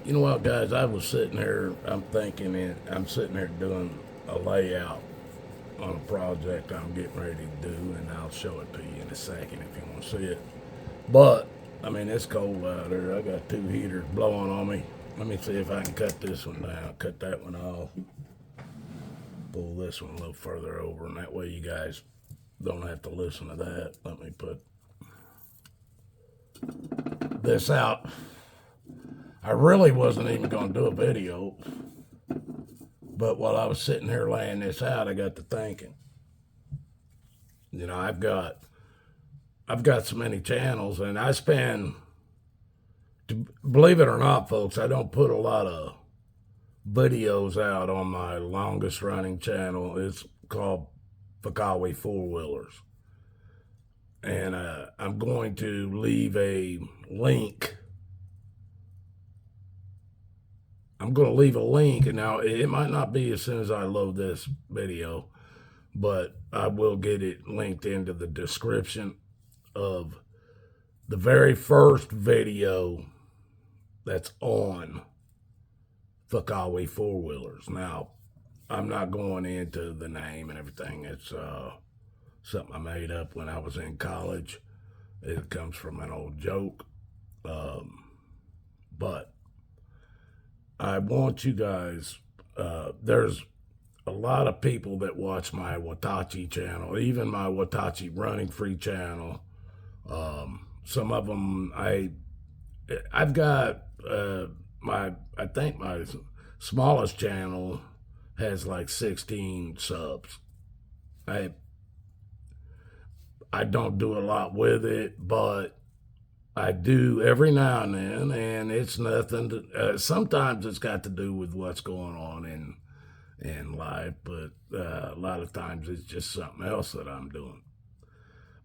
You know what, guys? I was sitting here, I'm sitting here doing a layout on a project I'm getting ready to do, and I'll show it to you in a second if you want to see it. But, I mean, it's cold out there. I got two heaters blowing on me. Let me see if I can cut this one down, cut that one off, pull this one a little further over, and that way you guys don't have to listen to that. Let me put this out. I really wasn't even going to do a video, but while I was sitting here laying this out, I got to thinking. You know, I've got so many channels, and I spend, believe it or not, folks, I don't put a lot of videos out on my longest running channel. It's called Fakawi Four Wheelers, and I'm going to leave a link. I'm going to leave a link, and now it might not be as soon as I load this video, but I will get it linked into the description of the very first video that's on Fakawi Four Wheelers. Now, I'm not going into the name and everything. It's something I made up when I was in college. It comes from an old joke, but I want you guys, there's a lot of people that watch my Watachi channel, even my Watachi Running Free channel. Some of them, I've got, I think my smallest channel has like 16 subs. I don't do a lot with it, but I do every now and then, and it's nothing to, sometimes it's got to do with what's going on in life, but a lot of times it's just something else that I'm doing.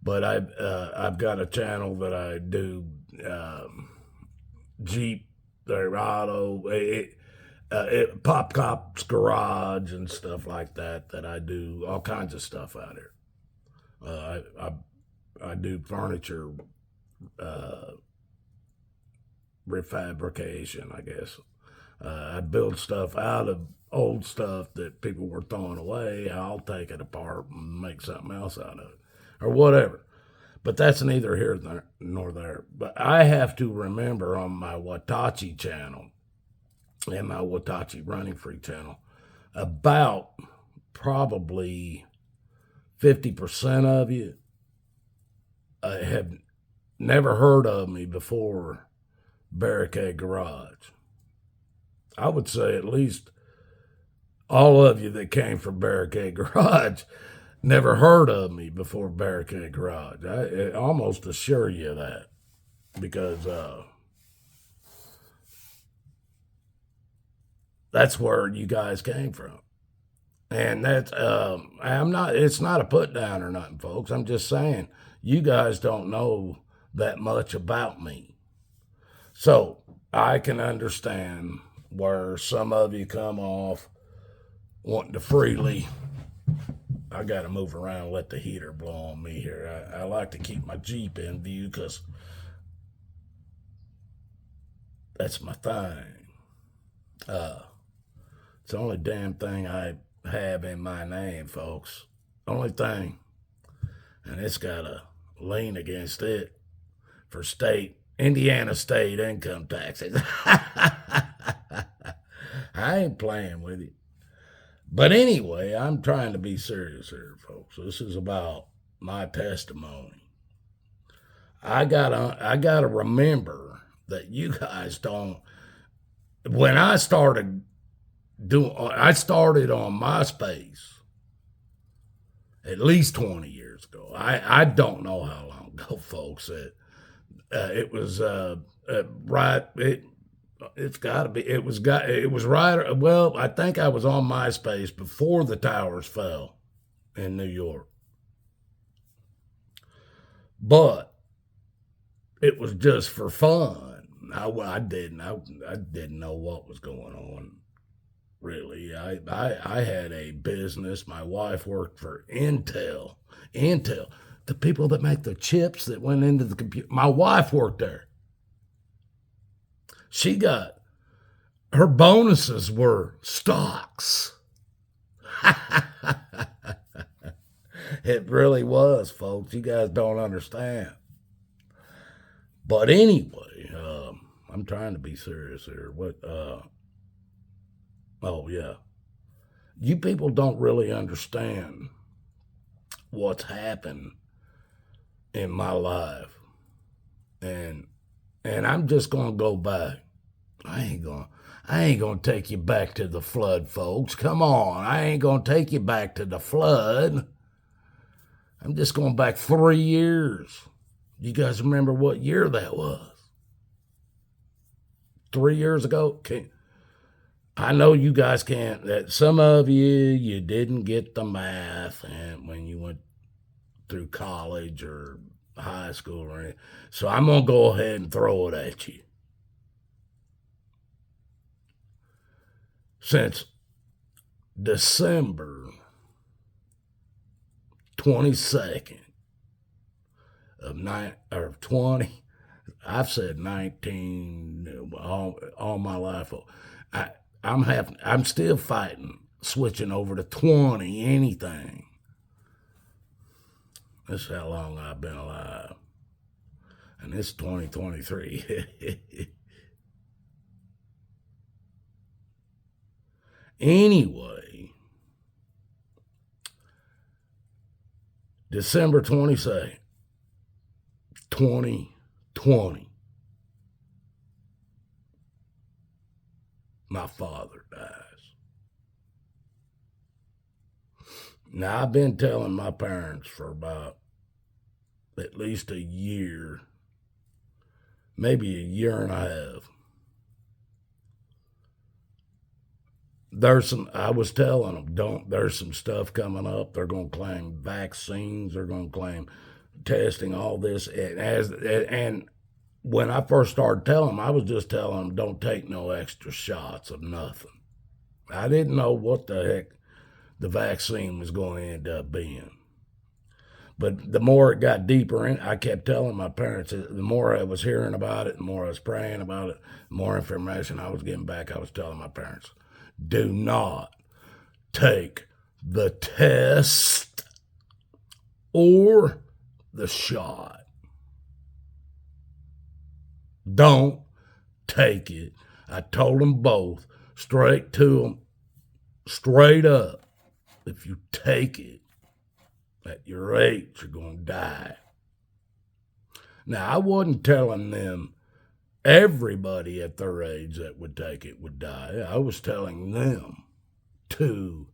But I've got a channel that I do Jeep, their auto, Pop Cop's garage and stuff like that. That I do all kinds of stuff out here. I do furniture refabrication, I guess. I build stuff out of old stuff that people were throwing away. I'll take it apart and make something else out of it, or whatever. But that's neither here nor there. But I have to remember on my Watachi channel and my Watachi Running Free channel, about probably 50% of you have never heard of me before Barricade Garage. I would say at least all of you that came from Barricade Garage never heard of me before Barricade Garage. I almost assure you that, because that's where you guys came from. And that's, it's not a put down or nothing, folks. I'm just saying, you guys don't know that much about me. So I can understand where some of you come off wanting to freely. I got to move around and let the heater blow on me here. I like to keep my Jeep in view because that's my thing. It's the only damn thing I have in my name, folks. Only thing. And it's got a lien against it for Indiana state income taxes. I ain't playing with it. But anyway, I'm trying to be serious here, folks. This is about my testimony. I gotta remember that you guys don't. When I started on MySpace at least 20 years ago. I don't know how long ago, folks. It was right. It's got to be. It was right. Well, I think I was on MySpace before the towers fell in New York, but it was just for fun. I didn't know what was going on. Really, I had a business. My wife worked for Intel. Intel, the people that make the chips that went into the computer. My wife worked there. She got her bonuses were stocks. It really was, folks. You guys don't understand. But anyway, I'm trying to be serious here. Oh, yeah. You people don't really understand what's happened in my life. And I'm just going to go back. I ain't gonna take you back to the flood, folks. Come on. I ain't gonna take you back to the flood. I'm just going back 3 years. You guys remember what year that was? 3 years ago? I know you guys can't. That some of you didn't get the math and when you went through college or high school or anything. So I'm going to go ahead and throw it at you. Since December 22nd of 20, I've said 19 all my life. I'm still fighting switching over to 20 anything. This is how long I've been alive. And it's 2023. Anyway, December 22nd, 2020, my father dies. Now, I've been telling my parents for about at least a year, maybe a year and a half. I was telling them, there's some stuff coming up. They're going to claim vaccines. They're going to claim testing, all this. And when I first started telling them, I was just telling them, don't take no extra shots of nothing. I didn't know what the heck the vaccine was going to end up being. But the more it got deeper in, I kept telling my parents, the more I was hearing about it, the more I was praying about it, the more information I was getting back, I was telling my parents, do not take the test or the shot. Don't take it. I told them both, straight to them, straight up. If you take it, at your age, you're going to die. Now, I wasn't telling them everybody at their age that would take it would die. I was telling them, to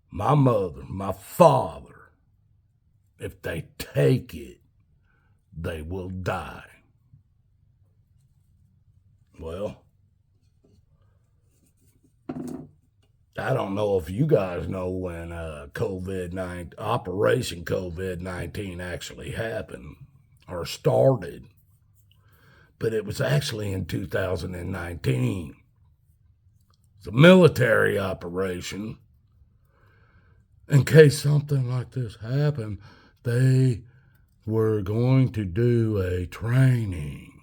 my mother, my father, if they take it, they will die. Well, I don't know if you guys know when Operation COVID-19 actually happened or started, but it was actually in 2019. It's a military operation. In case something like this happened, they were going to do a training.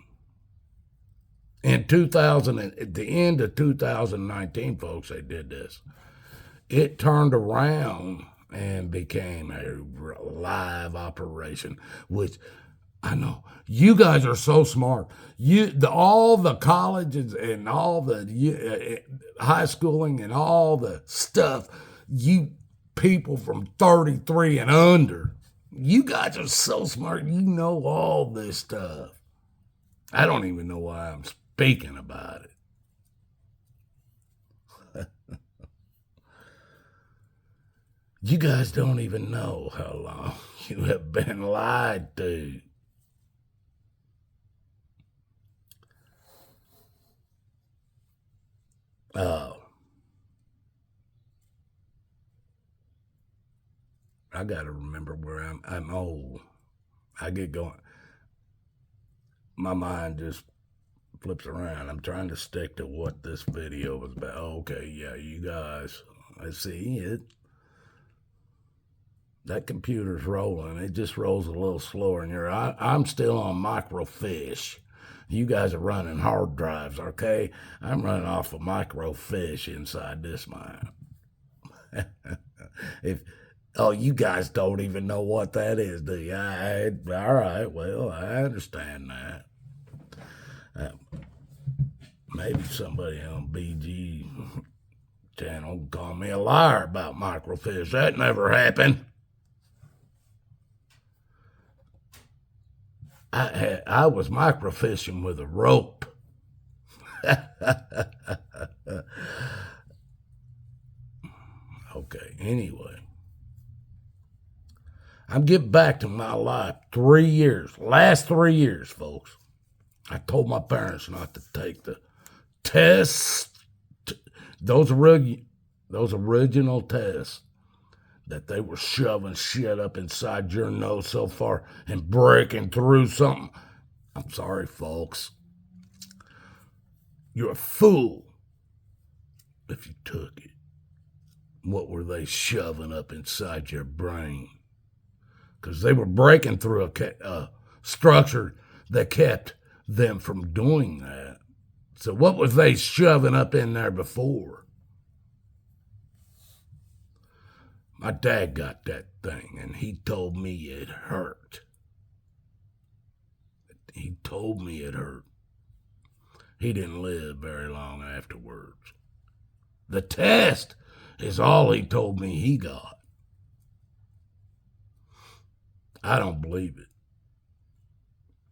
At the end of 2019, folks, they did this. It turned around and became a live operation, which I know you guys are so smart. All the colleges and all the high schooling and all the stuff, you people from 33 and under, you guys are so smart. You know all this stuff. I don't even know why I'm speaking about it. You guys don't even know how long you have been lied to. Oh. I got to remember where I'm old. I get going. My mind just flips around. I'm trying to stick to what this video was about. Okay, yeah, you guys, I see it. That computer's rolling. It just rolls a little slower in here. I'm still on microfiche. You guys are running hard drives, okay? I'm running off a microfiche inside this mine. If you guys don't even know what that is, do you? All right, well, I understand that. Maybe somebody on BG channel will call me a liar about microfiche. That never happened. I was microfishing with a rope. Okay, anyway. I'm getting back to my life. 3 years. Last 3 years, folks. I told my parents not to take the tests. Those original tests that they were shoving shit up inside your nose so far and breaking through something. I'm sorry, folks. You're a fool if you took it. What were they shoving up inside your brain? Because they were breaking through a structure that kept them from doing that. So what was they shoving up in there before? My dad got that thing, and he told me it hurt. He told me it hurt. He didn't live very long afterwards. The test is all he told me he got. I don't believe it.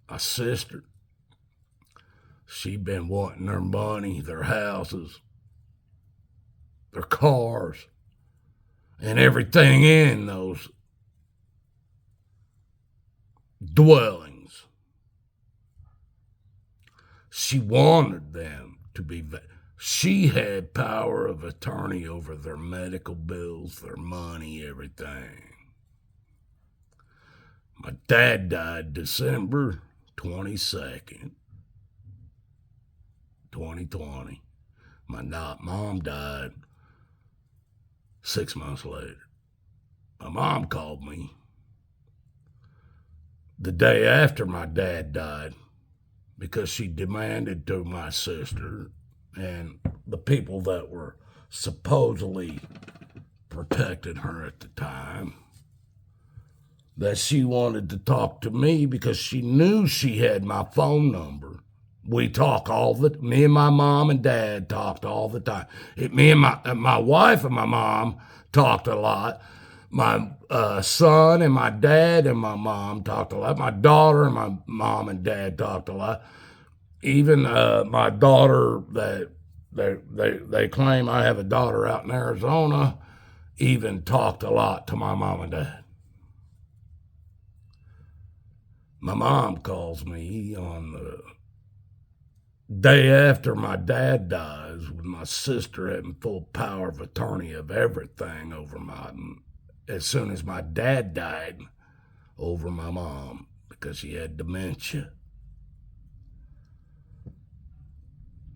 My sister, she'd been wanting their money, their houses, their cars, and everything in those dwellings. She wanted them to be. She had power of attorney over their medical bills, their money, everything. My dad died December 22nd, 2020. My mom died 6 months later. My mom called me the day after my dad died because she demanded to my sister and the people that were supposedly protecting her at the time that she wanted to talk to me because she knew she had my phone number. We talk me and my mom and dad talked all the time. Me and my wife and my mom talked a lot. My son and my dad and my mom talked a lot. My daughter and my mom and dad talked a lot. Even my daughter, that they claim I have a daughter out in Arizona, even talked a lot to my mom and dad. My mom calls me on the day after my dad dies with my sister having full power of attorney of everything over as soon as my dad died, over my mom because she had dementia.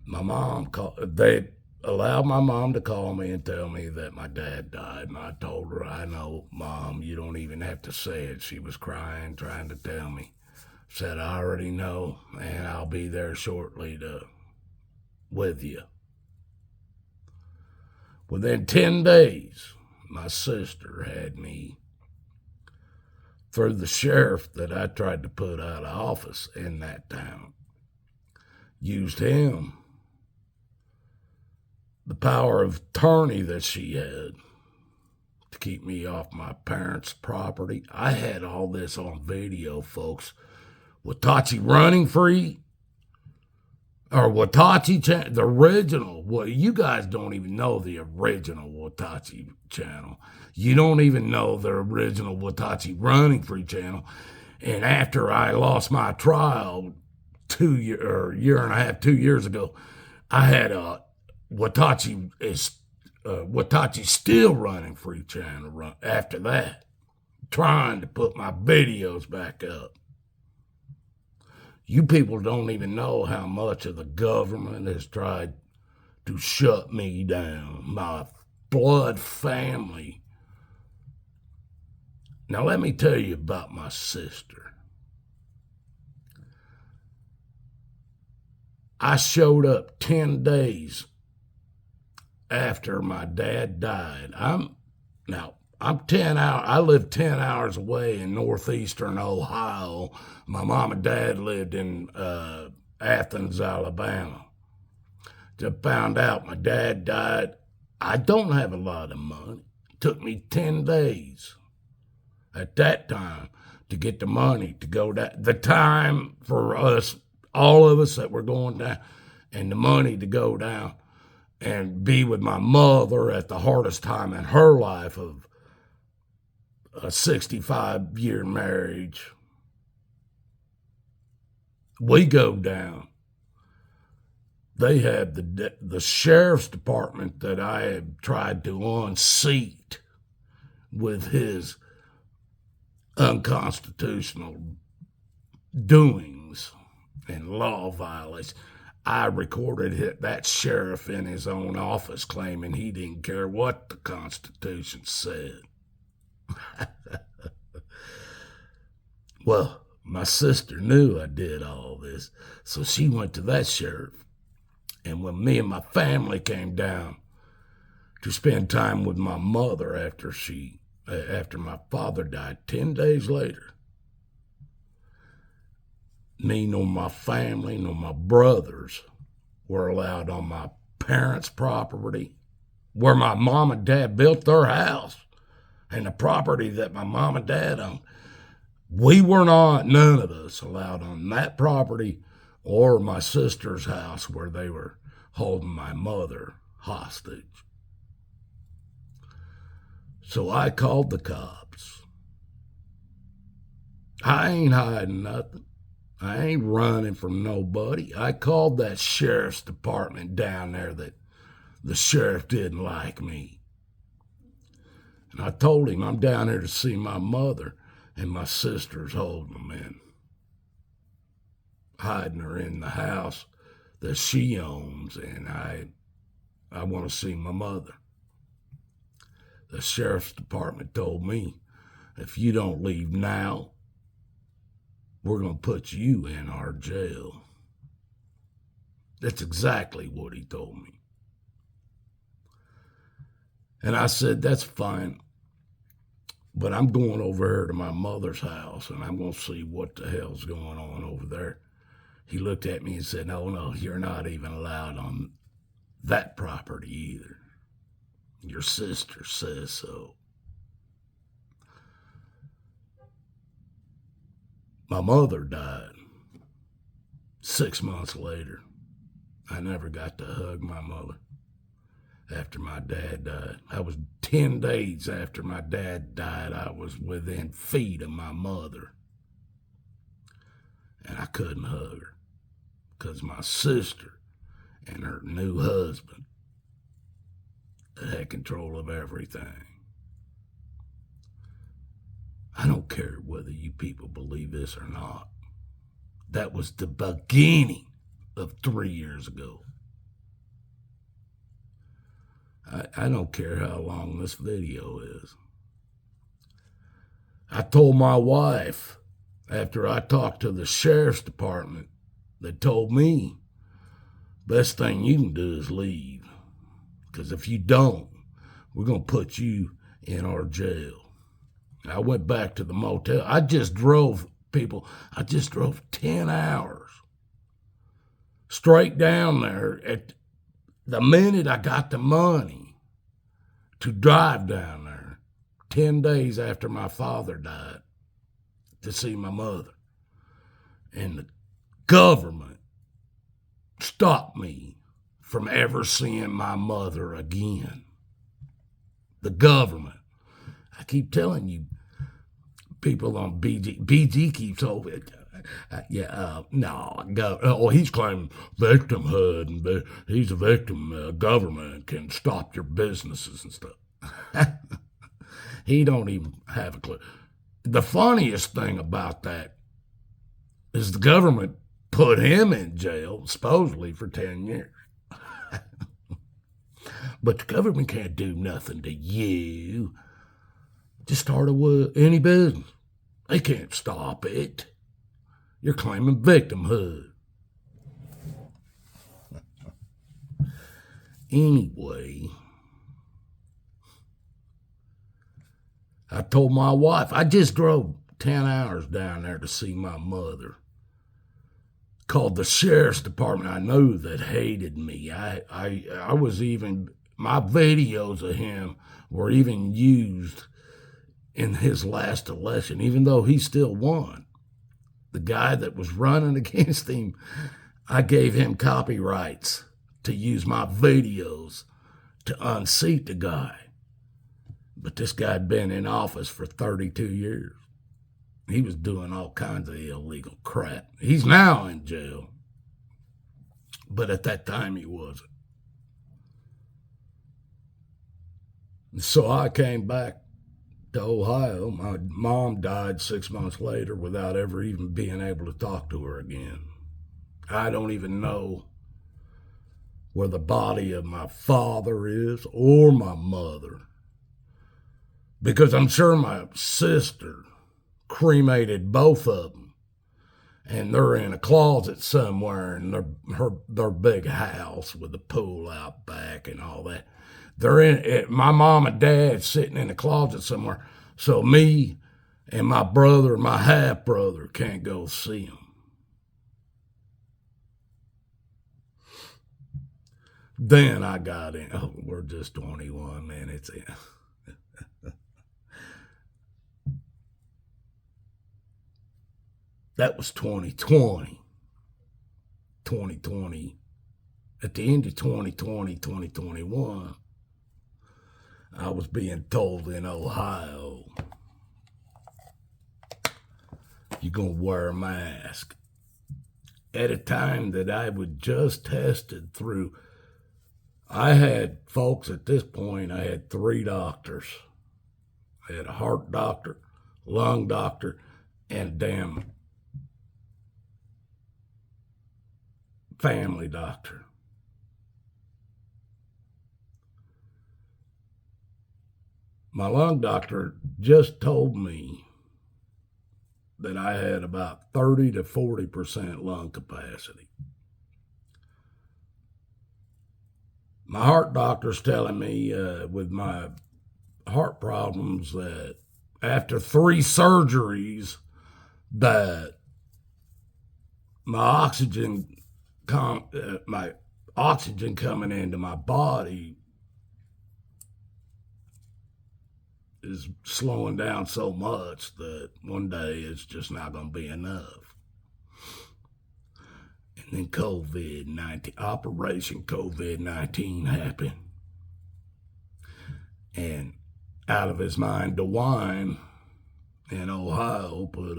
My mom they allowed my mom to call me and tell me that my dad died. And I told her, I know, Mom, you don't even have to say it. She was crying, trying to tell me. Said, I already know, and I'll be there shortly with you. Within 10 days, my sister had me through the sheriff that I tried to put out of office in that town. Used him, the power of attorney that she had, to keep me off my parents' property. I had all this on video, folks. Watachi running free, or Watachi, the original. Well, you guys don't even know the original Watachi channel. You don't even know the original Watachi running free channel. And after I lost my trial 2 years ago, I had a Watachi still running free channel after that, trying to put my videos back up. You people don't even know how much of the government has tried to shut me down, my blood family. Now let me tell you about my sister. I showed up 10 days after my dad died. I'm 10 hours, I live 10 hours away in northeastern Ohio. My mom and dad lived in Athens, Alabama. Just found out my dad died. I don't have a lot of money. It took me 10 days at that time to get the money to go down. The time for us, all of us that were going down, and the money to go down and be with my mother at the hardest time in her life of a 65-year marriage. We go down. They have the sheriff's department that I have tried to unseat with his unconstitutional doings and law violations. I recorded that sheriff in his own office claiming he didn't care what the Constitution said. Well, my sister knew I did all this, so she went to that sheriff. And when me and my family came down to spend time with my mother after my father died 10 days later, me nor my family nor my brothers were allowed on my parents' property, where my mom and dad built their house, and the property that my mom and dad owned. We were not, none of us, allowed on that property or my sister's house where they were holding my mother hostage. So I called the cops. I ain't hiding nothing. I ain't running from nobody. I called that sheriff's department down there that the sheriff didn't like me. And I told him I'm down here to see my mother, and my sister's holding them in, hiding her in the house that she owns, and I want to see my mother. The sheriff's department told me, if you don't leave now, we're going to put you in our jail. That's exactly what he told me. And I said, that's fine, but I'm going over here to my mother's house, and I'm going to see what the hell's going on over there. He looked at me and said, no, you're not even allowed on that property either. Your sister says so. My mother died 6 months later. I never got to hug my mother after my dad died. I was 10 days after my dad died. I was within feet of my mother. And I couldn't hug her because my sister and her new husband had control of everything. I don't care whether you people believe this or not. That was the beginning of 3 years ago. I don't care how long this video is. I told my wife after I talked to the sheriff's department, they told me, best thing you can do is leave. Because if you don't, we're going to put you in our jail. I went back to the motel. I just drove 10 hours straight down there at the minute I got the money to drive down there 10 days after my father died to see my mother. And the government stopped me from ever seeing my mother again. The government. I keep telling you, people on BG keeps over it. He's claiming victimhood, and he's a victim. Government can stop your businesses and stuff. He don't even have a clue. The funniest thing about that is the government put him in jail, supposedly for 10 years. But the government can't do nothing to you. Just start any business. They can't stop it. You're claiming victimhood. Anyway, I told my wife, I just drove 10 hours down there to see my mother. Called the sheriff's department. I knew that hated me. I was even, my videos of him were even used in his last election, even though he still won. The guy that was running against him, I gave him copyrights to use my videos to unseat the guy. But this guy had been in office for 32 years. He was doing all kinds of illegal crap. He's now in jail. But at that time, he wasn't. So I came back to Ohio. My mom died 6 months later without ever even being able to talk to her again. I don't even know where the body of my father is or my mother, because I'm sure my sister cremated both of them, and they're in a closet somewhere in their big house with a pool out back and all that. They're in it. My mom and dad sitting in a closet somewhere, so me and my brother, my half brother, can't go see them. Then I got in. Oh, we're just 21 minutes in. That was 2020. 2020. At the end of 2020, 2021, I was being told in Ohio, you're going to wear a mask. At a time that I was just tested through, I had, folks, at this point, I had 3 doctors. I had a heart doctor, lung doctor, and a damn family doctor. My lung doctor just told me that I had about 30 to 40% lung capacity. My heart doctor's telling me with my heart problems that after 3 surgeries that my oxygen coming into my body is slowing down so much that one day it's just not going to be enough. And then COVID-19, Operation COVID-19 happened. And out of his mind, DeWine in Ohio put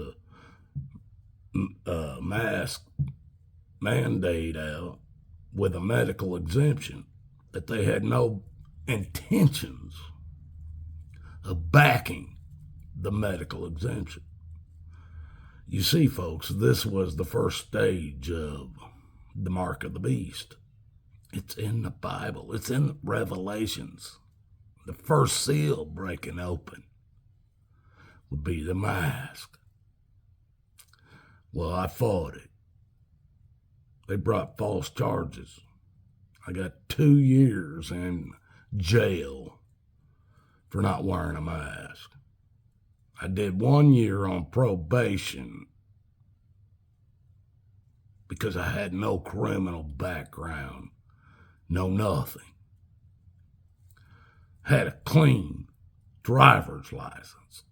a mask mandate out with a medical exemption that they had no intentions of backing the medical exemption. You see, folks, this was the first stage of the mark of the beast. It's in the Bible. It's in Revelations. The first seal breaking open would be the mask. Well, I fought it. They brought false charges. I got 2 years in jail for not wearing a mask. I did 1 year on probation because I had no criminal background, no nothing. Had a clean driver's license,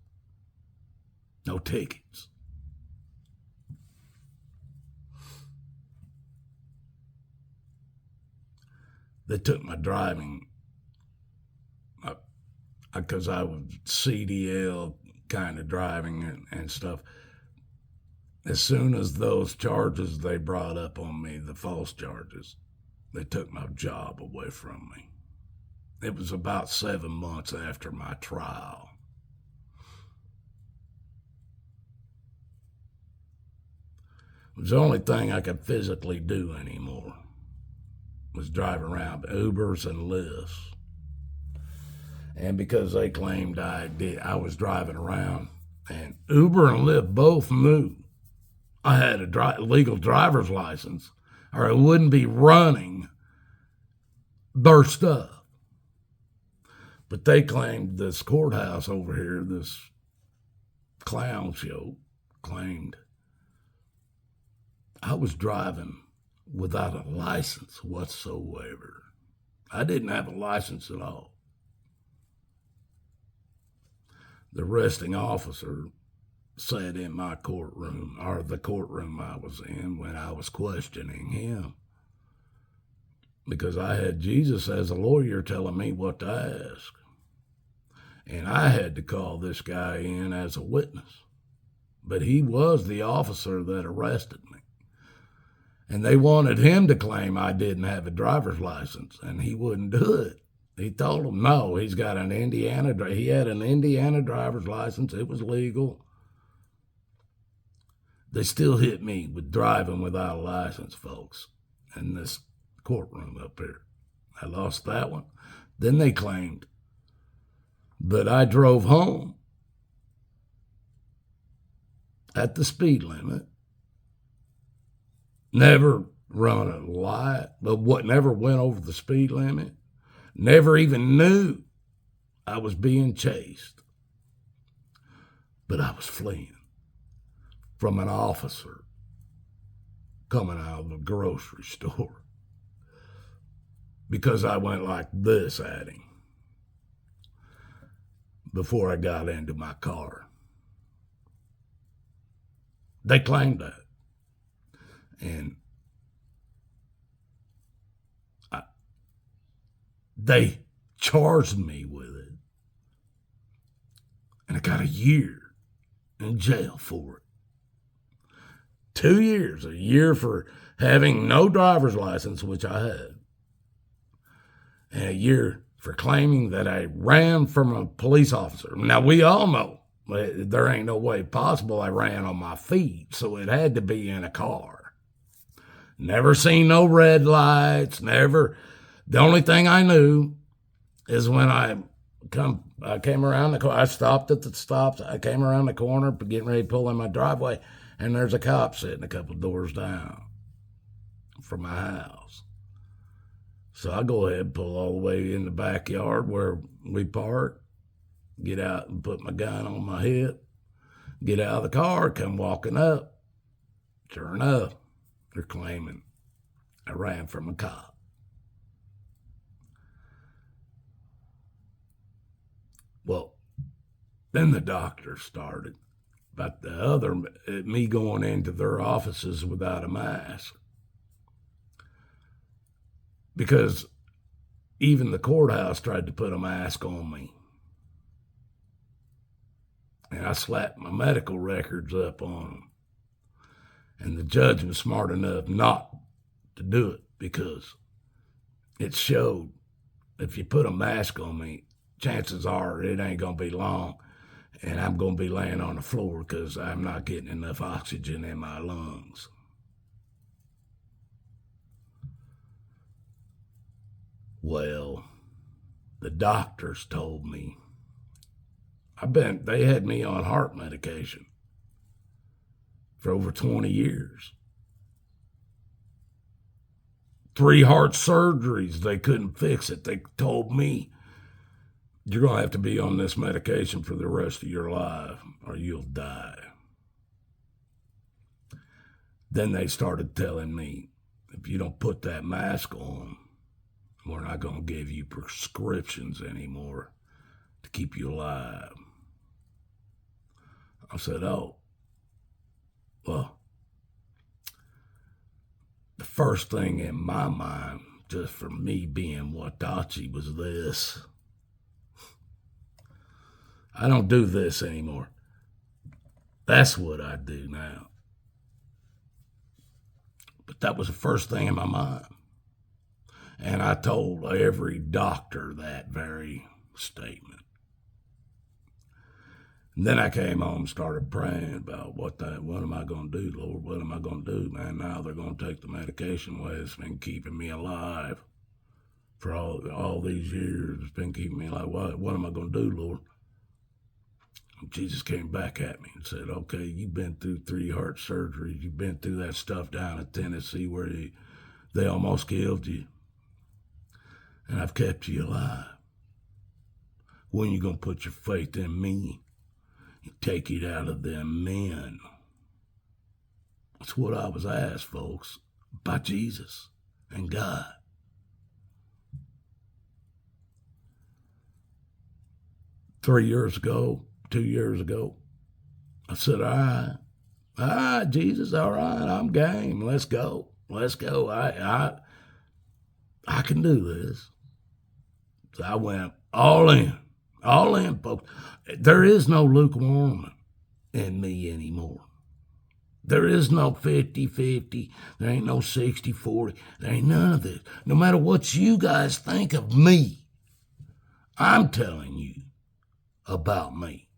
no tickets. They took my driving because I was CDL kind of driving and stuff. As soon as those charges they brought up on me, the false charges, they took my job away from me. It was about 7 months after my trial. It was the only thing I could physically do anymore was drive around Ubers and Lyfts. And because they claimed I was driving around, and Uber and Lyft both knew I had a legal driver's license, or I wouldn't be running their stuff. But they claimed this courthouse over here, this clown show, claimed I was driving without a license whatsoever. I didn't have a license at all. The arresting officer sat in my courtroom, or the courtroom I was in, when I was questioning him, because I had Jesus as a lawyer telling me what to ask. And I had to call this guy in as a witness. But he was the officer that arrested me. And they wanted him to claim I didn't have a driver's license, and he wouldn't do it. He told them, no, he had an Indiana driver's license. It was legal. They still hit me with driving without a license, folks, in this courtroom up here. I lost that one. Then they claimed that I drove home at the speed limit, never run a light, but never went over the speed limit, never even knew I was being chased. But I was fleeing from an officer coming out of a grocery store because I went like this at him before I got into my car. They claimed that. And they charged me with it. And I got a year in jail for it. 2 years, a year for having no driver's license, which I had, and a year for claiming that I ran from a police officer. Now, we all know there ain't no way possible I ran on my feet, so it had to be in a car. Never seen no red lights, never. The only thing I knew is when I came around the corner, I stopped at the stops, I came around the corner, getting ready to pull in my driveway, and there's a cop sitting a couple doors down from my house. So I go ahead and pull all the way in the backyard where we park, get out and put my gun on my hip, get out of the car, come walking up. Sure enough, they're claiming I ran from a cop. Well, then the doctor started about me going into their offices without a mask. Because even the courthouse tried to put a mask on me. And I slapped my medical records up on them. And the judge was smart enough not to do it because it showed if you put a mask on me, chances are it ain't going to be long and I'm going to be laying on the floor because I'm not getting enough oxygen in my lungs. Well, the doctors told me, they had me on heart medication for over 20 years. 3 heart surgeries, they couldn't fix it. They told me, you're going to have to be on this medication for the rest of your life or you'll die. Then they started telling me, if you don't put that mask on, we're not going to give you prescriptions anymore to keep you alive. I said, oh, well, the first thing in my mind, just for me being Watachi, was this. I don't do this anymore. That's what I do now. But that was the first thing in my mind. And I told every doctor that very statement. And then I came home and started praying about what am I going to do, Lord? What am I going to do, man? Now they're going to take the medication away. It's been keeping me alive for all these years. It's been keeping me alive. What am I going to do, Lord? And Jesus came back at me and said, okay, you've been through 3 heart surgeries. You've been through that stuff down in Tennessee where they almost killed you. and I've kept you alive. When you going to put your faith in me and take it out of them men? That's what I was asked, folks, by Jesus and God. Two years ago, I said, all right, Jesus, all right, I'm game. Let's go. I can do this. So I went all in, folks. There is no lukewarm in me anymore. There is no 50-50. There ain't no 60-40. There ain't none of this. No matter what you guys think of me, I'm telling you about me.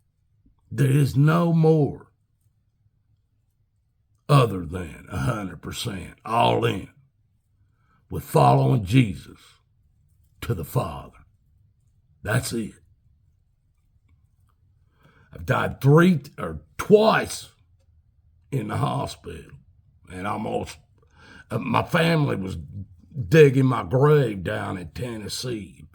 There is no more other than 100% all in with following Jesus to the Father. That's it. I've died twice in the hospital, and my family was digging my grave down in Tennessee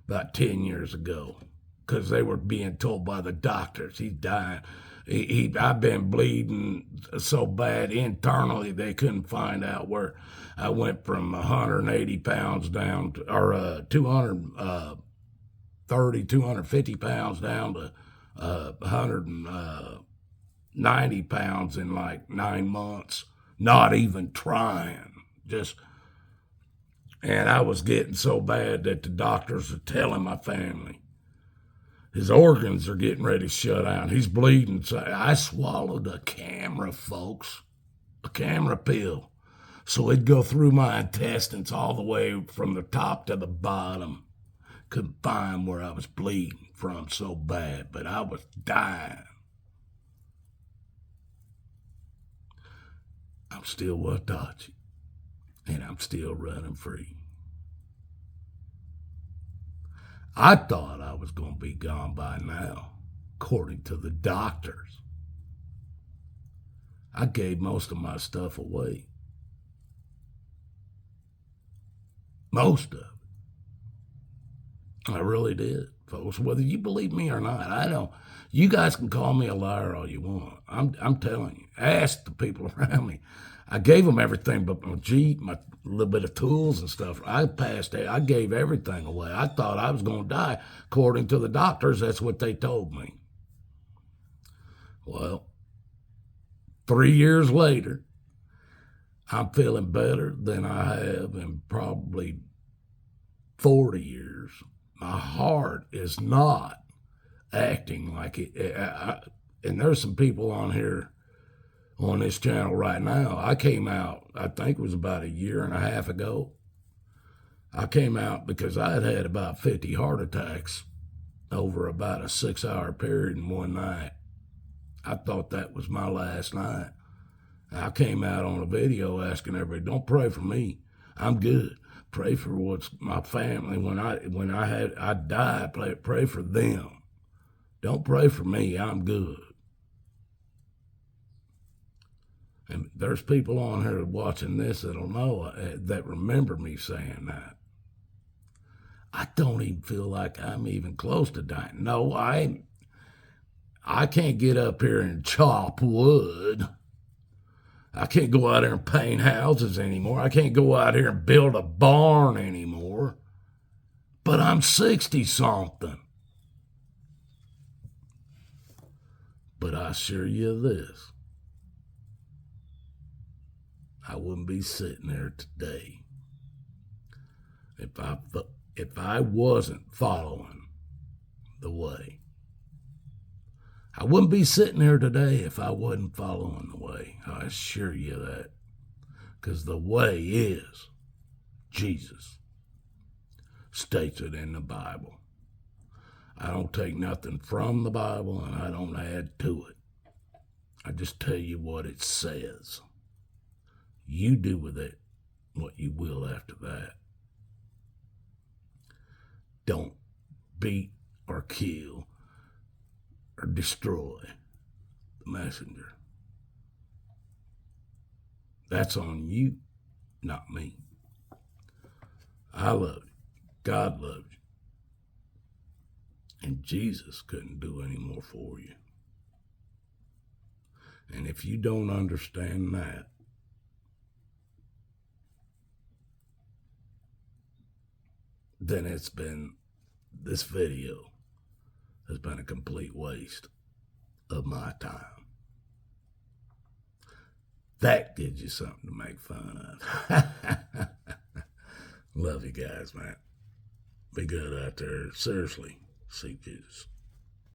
about 10 years ago, because they were being told by the doctors he's dying. I've been bleeding so bad internally they couldn't find out where I went from 180 pounds down to, or 250 pounds down to 190 pounds in like 9 months, not even trying. And I was getting so bad that the doctors are telling my family his organs are getting ready to shut down. He's bleeding. So I swallowed a camera, folks, a camera pill. So it'd go through my intestines all the way from the top to the bottom. Couldn't find where I was bleeding from so bad, but I was dying. I'm still Watachi, and I'm still running free. I thought I was going to be gone by now, according to the doctors. I gave most of my stuff away. Most of it. I really did, folks. Whether you believe me or not, I don't. You guys can call me a liar all you want. I'm telling you. Ask the people around me. I gave them everything but my Jeep, my little bit of tools and stuff. I gave everything away. I thought I was going to die. According to the doctors, that's what they told me. Well, 3 years later, I'm feeling better than I have in probably 40 years. My heart is not acting like it. And there's some people on here on this channel right now. I came out, I think it was about 1.5 years ago. I came out because I had about 50 heart attacks over about a 6-hour period in one night. I thought that was my last night. I came out on a video asking everybody, don't pray for me. I'm good. Pray for what's my family. When I die, pray for them. Don't pray for me. I'm good. And there's people on here watching this that'll know that remember me saying that. I don't even feel like I'm even close to dying. No, I can't get up here and chop wood. I can't go out there and paint houses anymore. I can't go out here and build a barn anymore. But I'm 60-something. But I assure you this. I wouldn't be sitting there today if I wasn't following the way. I wouldn't be sitting here today if I wasn't following the way. I assure you that. Because the way is Jesus. States it in the Bible. I don't take nothing from the Bible and I don't add to it. I just tell you what it says. You do with it what you will after that. Don't beat or kill or destroy the messenger. That's on you, not me. I love you. God loves you. And Jesus couldn't do any more for you. And if you don't understand that, then this video has been a complete waste of my time. That gives you something to make fun of. Love you guys, man. Be good out there. Seriously, seek Jesus.